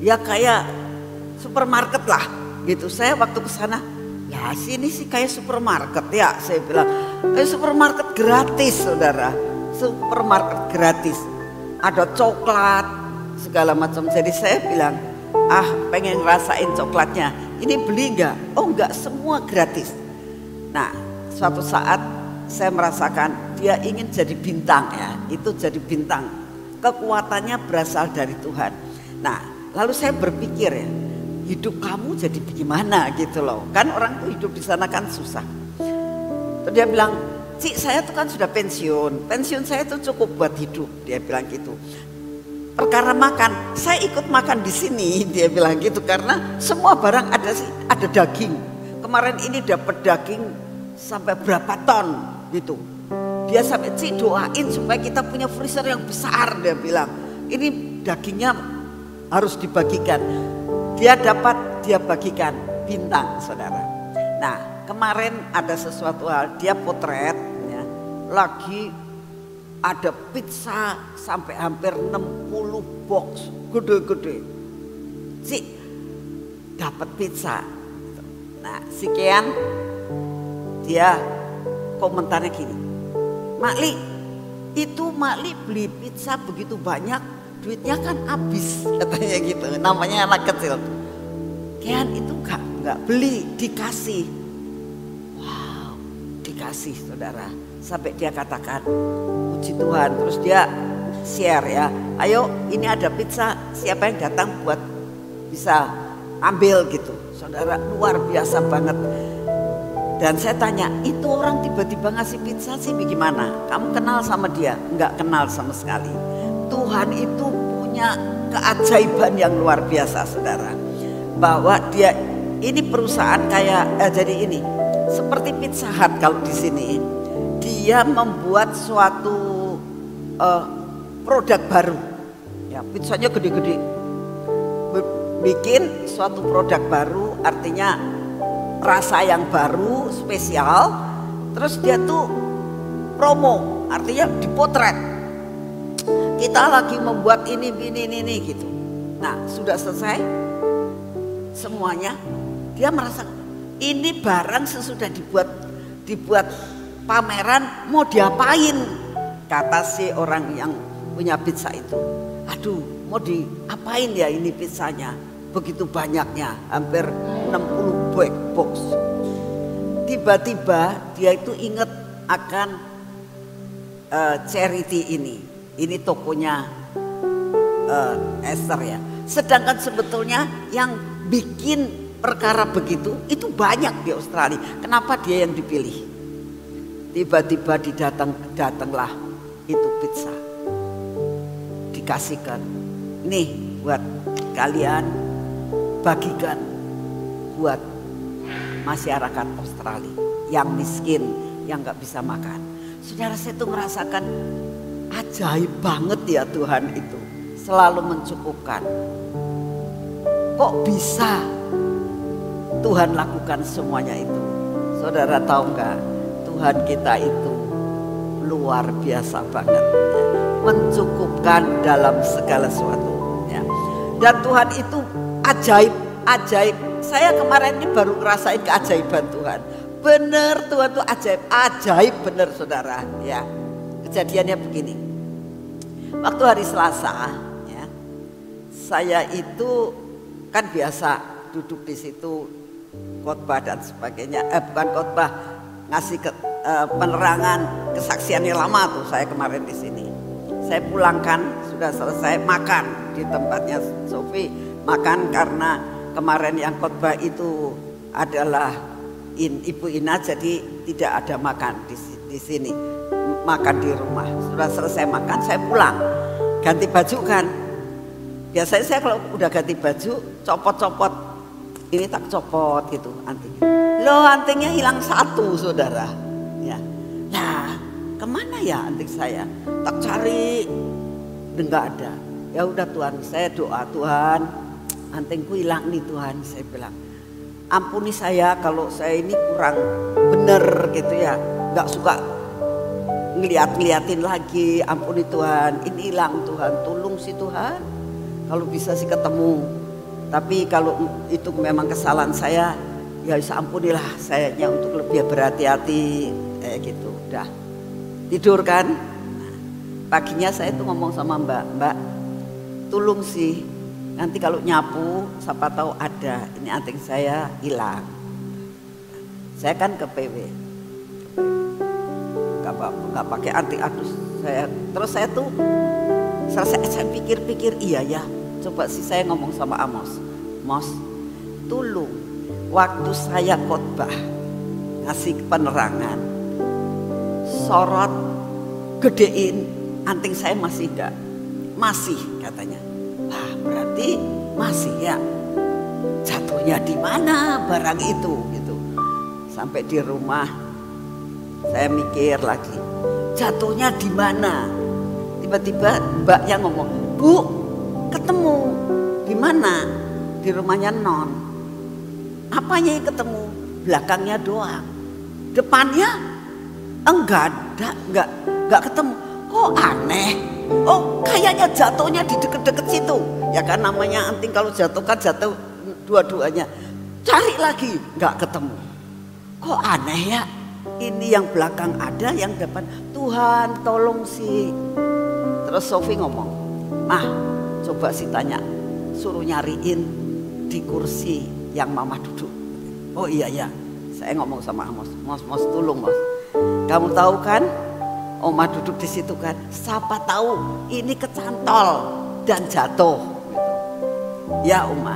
ya kayak supermarket lah, gitu. Saya waktu ke sana, ya sini sih kayak supermarket, ya, saya bilang. Supermarket gratis, saudara, supermarket gratis, ada coklat segala macam. Jadi saya bilang, pengen ngerasain coklatnya, ini beli nggak? Oh nggak, semua gratis. Nah, suatu saat saya merasakan dia ingin jadi bintang, ya, itu jadi bintang, kekuatannya berasal dari Tuhan. Nah, lalu saya berpikir, ya, hidup kamu jadi bagaimana, gitu loh, kan orang tuh hidup di sana kan susah. Terus dia bilang, Cik, saya tuh kan sudah pensiun saya tuh cukup buat hidup, dia bilang gitu. Perkara makan, saya ikut makan di sini, dia bilang gitu, karena semua barang ada daging. Kemarin ini dapat daging sampai berapa ton, gitu. Dia sampai, Cik, doain supaya kita punya freezer yang besar, dia bilang. Ini dagingnya harus dibagikan. Dia bagikan bintang, saudara. Nah, kemarin ada sesuatu hal, dia potret, ya, lagi ada pizza sampai hampir 60 box, gede-gede. Cik, dapat pizza. Nah, sekian, dia komentarnya gini, Makli, itu Makli beli pizza begitu banyak, duitnya kan habis, katanya gitu. Namanya anak kecil. Kian itu nggak beli, dikasih. Wow, dikasih, saudara. Sampai dia katakan, puji Tuhan. Terus dia share, ya, ayo ini ada pizza, siapa yang datang buat bisa ambil, gitu. Saudara, luar biasa banget. Dan saya tanya, itu orang tiba-tiba ngasih pizza sih bagaimana? Kamu kenal sama dia? Enggak kenal sama sekali. Tuhan itu punya keajaiban yang luar biasa, saudara. Bahwa dia, ini perusahaan kayak, jadi ini, seperti Pizza Hut kalau di sini. Dia membuat suatu produk baru. Ya, pizzanya gede-gede. Bikin suatu produk baru, artinya rasa yang baru, spesial. Terus dia tuh promo, artinya dipotret. Kita lagi membuat ini gitu. Nah, sudah selesai semuanya, dia merasa ini barang sesudah dibuat pameran mau diapain? Kata si orang yang punya pizza itu. Aduh, mau diapain ya ini pizzanya? Begitu banyaknya, hampir 60 box. Tiba-tiba dia itu ingat akan charity ini. Ini tokonya Esther ya. Sedangkan sebetulnya yang bikin perkara begitu itu banyak di Australia. Kenapa dia yang dipilih? Tiba-tiba datanglah itu pizza. Dikasihkan. Nih buat kalian, bagikan buat masyarakat Australia yang miskin, yang gak bisa makan. Saudara, saya tuh merasakan ajaib banget ya Tuhan itu. Selalu mencukupkan. Kok bisa Tuhan lakukan semuanya itu? Saudara tahu nggak? Tuhan kita itu luar biasa banget, ya. Mencukupkan dalam segala sesuatu. Ya. Dan Tuhan itu ajaib. Saya kemarin ini baru ngerasain keajaiban Tuhan. Bener Tuhan tuh ajaib bener saudara. Ya. Kejadiannya begini. Waktu hari Selasa, ya, saya itu kan biasa duduk di situ khotbah dan sebagainya, bukan khotbah, ngasih penerangan kesaksian yang lama tuh saya kemarin di sini. Saya pulangkan sudah selesai makan di tempatnya Sofi, makan karena kemarin yang khotbah itu adalah Ibu Ina, jadi tidak ada makan di sini, makan di rumah. Sudah selesai makan saya pulang, ganti baju kan. Biasanya saya kalau udah ganti baju copot-copot, ini tak copot gitu antingnya. Loh antingnya hilang satu saudara. Ya. Nah kemana ya anting saya? Tak cari, nggak ada. Ya udah Tuhan, saya doa Tuhan, antingku hilang nih Tuhan. Saya bilang, ampuni saya kalau saya ini kurang bener gitu ya, nggak suka ngeliatin lagi. Ampuni Tuhan, ini hilang Tuhan, tolong sih Tuhan. Kalau bisa sih ketemu, tapi kalau itu memang kesalahan saya, ya bisa ampunilah sayanya untuk lebih berhati-hati kayak gitu. Udah tidur kan, paginya saya tuh ngomong sama Mbak, tolong sih nanti kalau nyapu siapa tahu ada, ini anting saya hilang. Saya kan ke PW, nggak pakai anting, aduh saya terus saya tuh selesai saya pikir-pikir iya ya. Coba sih saya ngomong sama Amos, Mos, tolong waktu saya khotbah ngasih penerangan, sorot gedein anting saya masih enggak, masih katanya. Wah berarti masih ya. Jatuhnya di mana barang itu gitu. Sampai di rumah saya mikir lagi, jatuhnya di mana? Tiba-tiba Mbak yang ngomong, Bu, ketemu di mana? Di rumahnya Non. Apanya yang ketemu? Belakangnya doang. Depannya enggak ada, enggak ketemu. Oh aneh. Oh kayaknya jatuhnya di deket-deket situ. Ya kan namanya anting kalau jatuh kan jatuh dua-duanya. Cari lagi, enggak ketemu. Kok aneh ya? Ini yang belakang ada, yang depan. Tuhan tolong sih. Terus Sofi ngomong, Mah coba sih tanya, suruh nyariin di kursi yang Mama duduk. Oh iya ya, saya ngomong sama Amos, Mos tolong Mos. Kamu tahu kan, Oma duduk di situ kan. Siapa tahu ini kecantol dan jatuh. Ya Oma,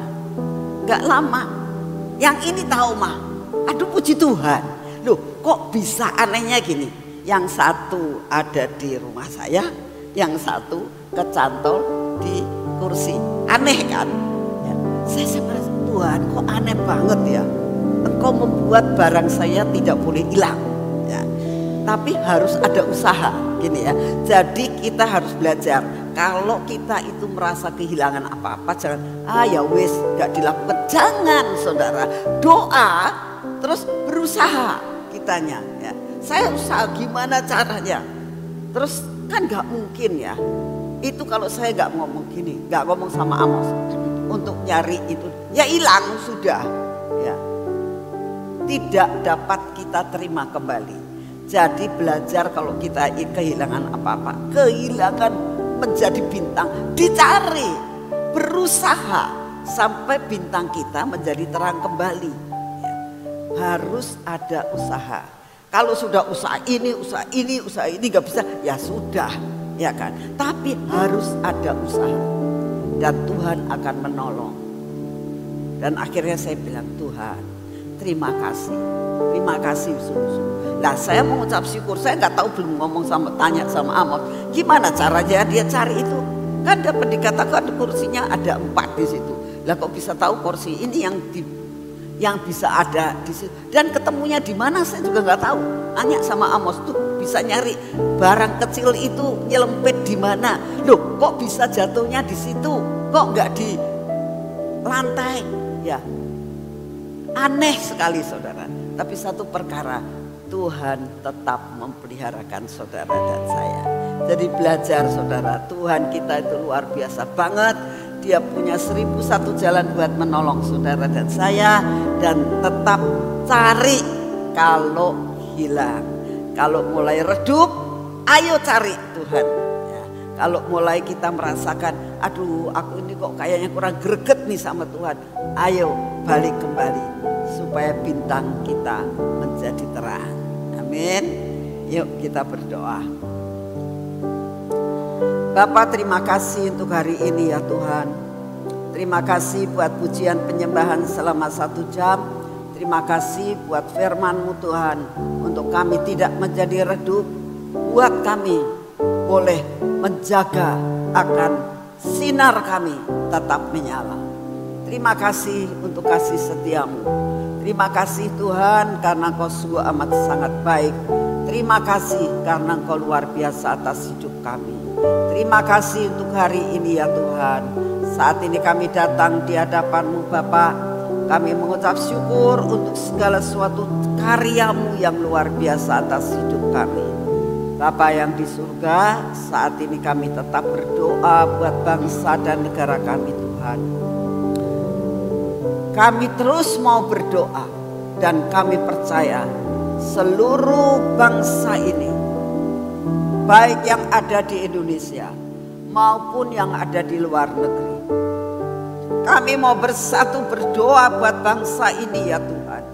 nggak lama. Yang ini tahu Mah. Aduh puji Tuhan. Loh kok bisa anehnya gini? Yang satu ada di rumah saya, yang satu kecantol di kursi. Aneh kan? Ya. Saya merasa Tuhan kok aneh banget ya. Engkau membuat barang saya tidak boleh hilang. Ya. Tapi harus ada usaha gini ya. Jadi kita harus belajar. Kalau kita itu merasa kehilangan apa-apa, jangan ya wis gak dilakukan. Jangan saudara, doa terus berusaha kitanya. Ya. Saya usaha gimana caranya. Terus kan gak mungkin ya. Itu kalau saya gak ngomong gini, gak ngomong sama Amos untuk nyari itu, ya hilang sudah. Ya. Tidak dapat kita terima kembali. Jadi belajar kalau kita kehilangan apa-apa, kehilangan menjadi bintang, dicari, berusaha sampai bintang kita menjadi terang kembali. Ya, harus ada usaha. Kalau sudah usaha ini nggak bisa, ya sudah, ya kan. Tapi harus ada usaha dan Tuhan akan menolong. Dan akhirnya saya bilang, Tuhan, terima kasih sungguh-sungguh. Nah, saya mengucap syukur, saya nggak tahu, belum ngomong tanya sama Amos, gimana caranya dia cari itu? Kan dapat dikatakan kursinya ada 4 di situ. Lah kok bisa tahu kursi ini yang bisa ada di situ? Dan ketemunya di mana saya juga nggak tahu. Tanya sama Amos tuh bisa nyari barang kecil itu nyelempet di mana? Loh, kok bisa jatuhnya di situ? Kok nggak di lantai? Ya, aneh sekali saudara. Tapi satu perkara, Tuhan tetap memeliharakan saudara dan saya. Jadi belajar saudara, Tuhan kita itu luar biasa banget. Dia punya 1001 jalan buat menolong saudara dan saya. Dan tetap cari kalau hilang. Kalau mulai redup, ayo cari Tuhan. Ya, kalau mulai kita merasakan, aduh aku ini kok kayaknya kurang greget nih sama Tuhan. Ayo balik kembali supaya bintang kita menjadi terang. Amin. Yuk kita berdoa. Bapa, terima kasih untuk hari ini ya Tuhan. Terima kasih buat pujian penyembahan selama 1 jam. Terima kasih buat firman-Mu Tuhan. Untuk kami tidak menjadi redup. Buat kami boleh menjaga akan sinar kami tetap menyala. Terima kasih untuk kasih setia-Mu. Terima kasih Tuhan karena Engkau sungguh amat sangat baik. Terima kasih karena Engkau luar biasa atas hidup kami. Terima kasih untuk hari ini ya Tuhan. Saat ini kami datang di hadapan-Mu Bapa. Kami mengucap syukur untuk segala sesuatu karya-Mu yang luar biasa atas hidup kami. Bapa yang di surga, saat ini kami tetap berdoa buat bangsa dan negara kami Tuhan. Kami terus mau berdoa dan kami percaya seluruh bangsa ini, baik yang ada di Indonesia maupun yang ada di luar negeri. Kami mau bersatu berdoa buat bangsa ini ya Tuhan.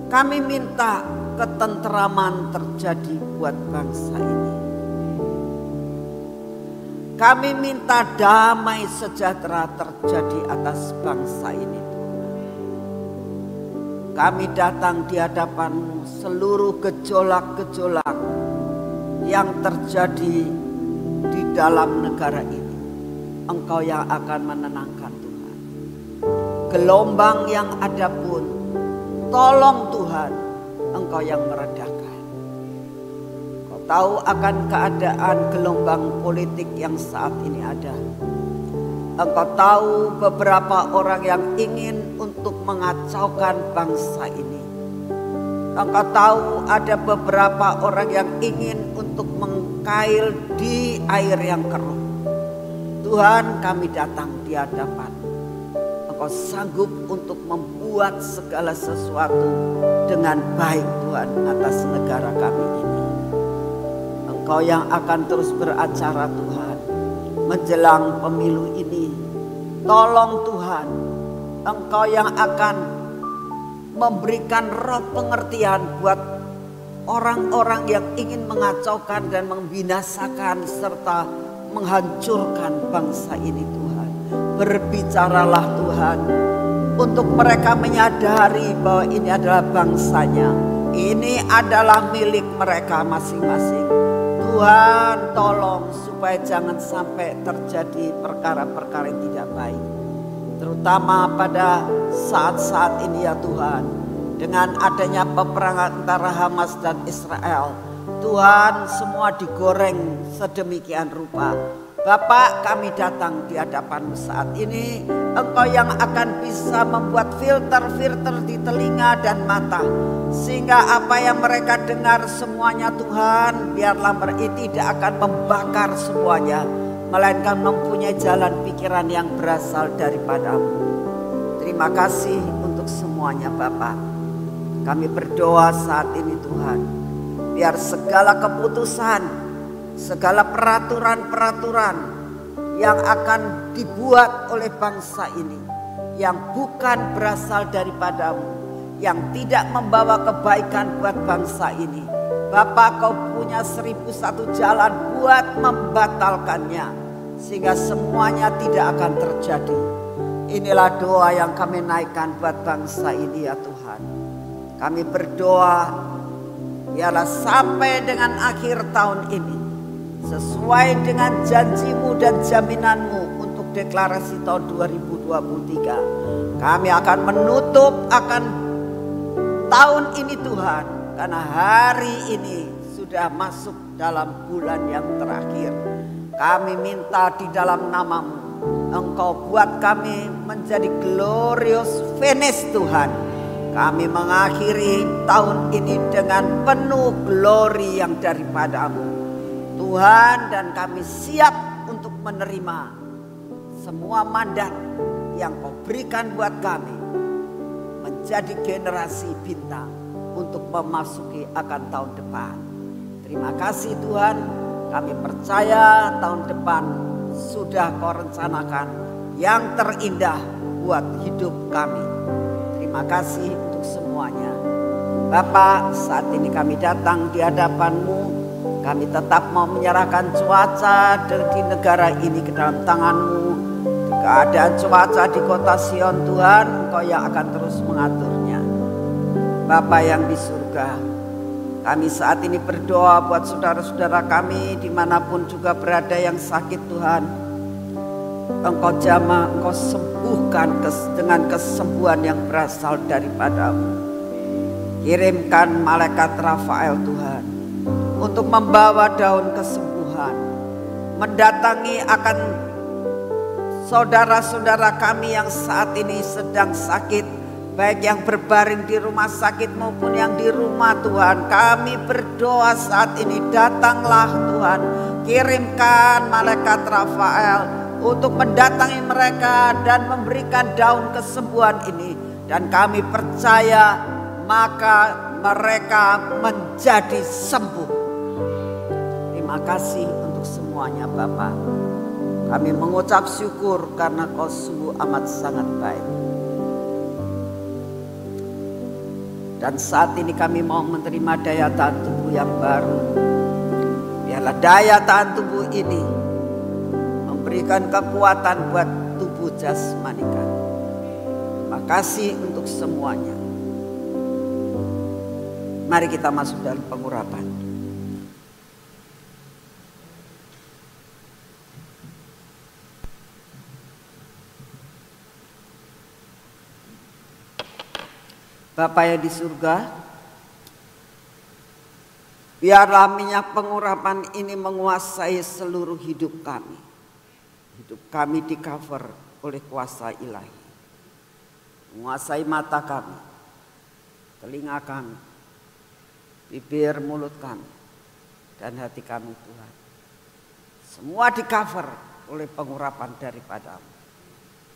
Kami minta ketentraman terjadi buat bangsa ini. Kami minta damai sejahtera terjadi atas bangsa ini Tuhan. Kami datang di hadapan-Mu seluruh gejolak-gejolak yang terjadi di dalam negara ini. Engkau yang akan menenangkan Tuhan. Gelombang yang ada pun, tolong Tuhan, Engkau yang meredakan. Kau tahu akan keadaan gelombang politik yang saat ini ada. Engkau tahu beberapa orang yang ingin untuk mengacaukan bangsa ini. Engkau tahu ada beberapa orang yang ingin untuk mengkail di air yang keruh. Tuhan, kami datang di hadapan. Engkau sanggup untuk membuat segala sesuatu dengan baik Tuhan atas negara kami ini. Engkau yang akan terus beracara Tuhan menjelang pemilu ini. Tolong Tuhan, Engkau yang akan memberikan roh pengertian buat orang-orang yang ingin mengacaukan dan membinasakan serta menghancurkan bangsa ini Tuhan. Berbicaralah Tuhan untuk mereka menyadari bahwa ini adalah bangsanya. Ini adalah milik mereka masing-masing. Tuhan tolong supaya jangan sampai terjadi perkara-perkara yang tidak baik. Terutama pada saat-saat ini ya Tuhan. Dengan adanya peperangan antara Hamas dan Israel. Tuhan, semua digoreng sedemikian rupa. Bapak, kami datang di hadapan-Mu saat ini. Engkau yang akan bisa membuat filter-filter di telinga dan mata. Sehingga apa yang mereka dengar semuanya Tuhan, biarlah mereka tidak akan membakar semuanya. Melainkan mempunyai jalan pikiran yang berasal daripada-Mu. Terima kasih untuk semuanya Bapak. Kami berdoa saat ini Tuhan. Biar segala keputusan segala peraturan-peraturan yang akan dibuat oleh bangsa ini, yang bukan berasal daripadamu, yang tidak membawa kebaikan buat bangsa ini. Bapa, kau punya 1001 jalan buat membatalkannya, sehingga semuanya tidak akan terjadi. Inilah doa yang kami naikkan buat bangsa ini ya Tuhan. Kami berdoa, biarlah sampai dengan akhir tahun ini, sesuai dengan janjimu dan jaminanmu untuk deklarasi tahun 2023. Kami akan menutup akan tahun ini Tuhan, karena hari ini sudah masuk dalam bulan yang terakhir. Kami minta di dalam namamu, Engkau buat kami menjadi glorious finish Tuhan. Kami mengakhiri tahun ini dengan penuh glory yang daripadamu Tuhan, dan kami siap untuk menerima semua mandat yang kau berikan buat kami menjadi generasi bintang untuk memasuki akan tahun depan. Terima kasih Tuhan, kami percaya tahun depan sudah kau rencanakan yang terindah buat hidup kami. Terima kasih untuk semuanya. Bapa, saat ini kami datang di hadapan-Mu. Kami tetap mau menyerahkan cuaca di negara ini ke dalam tangan-Mu. Keadaan cuaca di kota Sion Tuhan, Engkau yang akan terus mengaturnya. Bapa yang di surga, kami saat ini berdoa buat saudara-saudara kami dimanapun juga berada yang sakit Tuhan. Engkau jamah, Engkau sembuhkan dengan kesembuhan yang berasal daripada-Mu. Kirimkan malaikat Rafael Tuhan untuk membawa daun kesembuhan, mendatangi akan saudara-saudara kami yang saat ini sedang sakit, baik yang berbaring di rumah sakit maupun yang di rumah Tuhan. Kami berdoa saat ini, datanglah Tuhan, kirimkan malaikat Rafael untuk mendatangi mereka dan memberikan daun kesembuhan ini. Dan kami percaya maka mereka menjadi sembuh. Terima kasih untuk semuanya Bapa. Kami mengucap syukur karena Kau sungguh amat sangat baik. Dan saat ini kami mau menerima daya tahan tubuh yang baru. Biarlah daya tahan tubuh ini memberikan kekuatan buat tubuh jasmani kami. Terima kasih untuk semuanya. Mari kita masuk dalam pengurapan. Bapa yang di surga, biarlah minyak pengurapan ini menguasai seluruh hidup kami. Hidup kami di cover oleh kuasa ilahi. Menguasai mata kami, telinga kami, bibir mulut kami, dan hati kami Tuhan. Semua di cover oleh pengurapan daripada-Mu.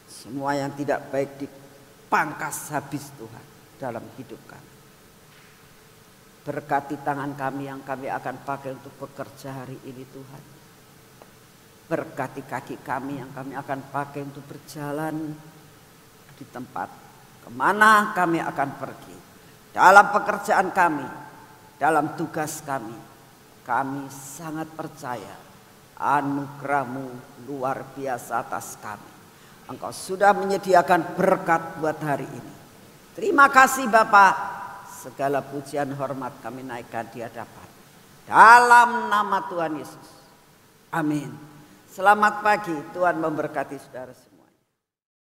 Semua yang tidak baik dipangkas habis Tuhan dalam hidup kami. Berkati tangan kami yang kami akan pakai untuk bekerja hari ini Tuhan. Berkati kaki kami yang kami akan pakai untuk berjalan di tempat kemana kami akan pergi. Dalam pekerjaan kami, dalam tugas kami, kami sangat percaya anugerah-Mu luar biasa atas kami. Engkau sudah menyediakan berkat buat hari ini. Terima kasih Bapa, segala pujian hormat kami naikkan di hadapan. Dalam nama Tuhan Yesus. Amin. Selamat pagi, Tuhan memberkati saudara.